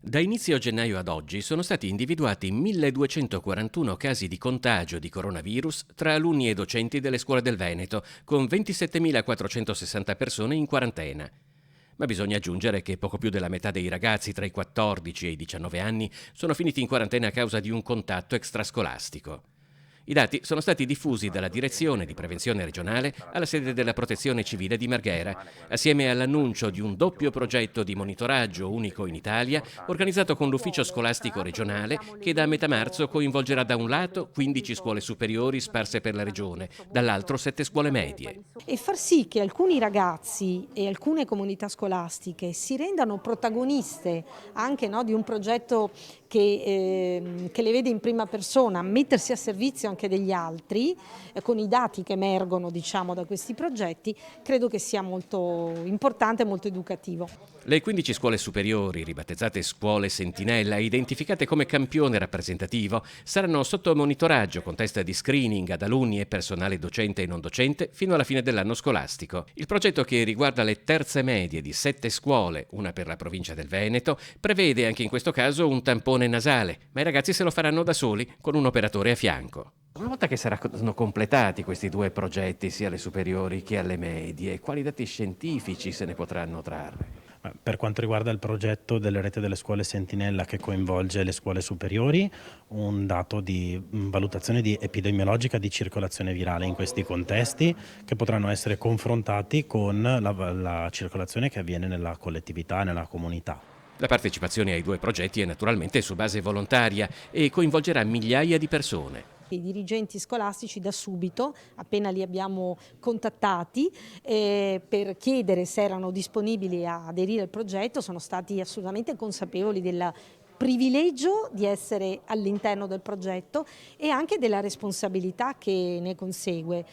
Da inizio gennaio ad oggi sono stati individuati 1241 casi di contagio di coronavirus tra alunni e docenti delle scuole del Veneto, con 27.460 persone in quarantena. Ma bisogna aggiungere che poco più della metà dei ragazzi tra i 14 e i 19 anni sono finiti in quarantena a causa di un contatto extrascolastico. I dati sono stati diffusi dalla Direzione di Prevenzione Regionale alla sede della Protezione Civile di Marghera, assieme all'annuncio di un doppio progetto di monitoraggio unico in Italia, organizzato con l'Ufficio Scolastico Regionale, che da metà marzo coinvolgerà da un lato 15 scuole superiori sparse per la regione, dall'altro 7 scuole medie. E far sì che alcuni ragazzi e alcune comunità scolastiche si rendano protagoniste anche, no, di un progetto che le vede in prima persona, mettersi a servizio anche degli altri, con i dati che emergono, diciamo, da questi progetti, credo che sia molto importante e molto educativo. Le 15 scuole superiori, ribattezzate Scuole Sentinella, identificate come campione rappresentativo, saranno sotto monitoraggio con test di screening ad alunni e personale docente e non docente fino alla fine dell'anno scolastico. Il progetto, che riguarda le terze medie di 7 scuole, una per la provincia del Veneto, prevede anche in questo caso un tampone nasale, ma i ragazzi se lo faranno da soli con un operatore a fianco. Una volta che saranno completati questi due progetti, sia alle superiori che alle medie, quali dati scientifici se ne potranno trarre? Per quanto riguarda il progetto delle rete delle scuole Sentinella, che coinvolge le scuole superiori, un dato di valutazione epidemiologica di circolazione virale in questi contesti, che potranno essere confrontati con la circolazione che avviene nella collettività, nella comunità. La partecipazione ai due progetti è naturalmente su base volontaria e coinvolgerà migliaia di persone. I dirigenti scolastici da subito, appena li abbiamo contattati per chiedere se erano disponibili a aderire al progetto, sono stati assolutamente consapevoli del privilegio di essere all'interno del progetto e anche della responsabilità che ne consegue.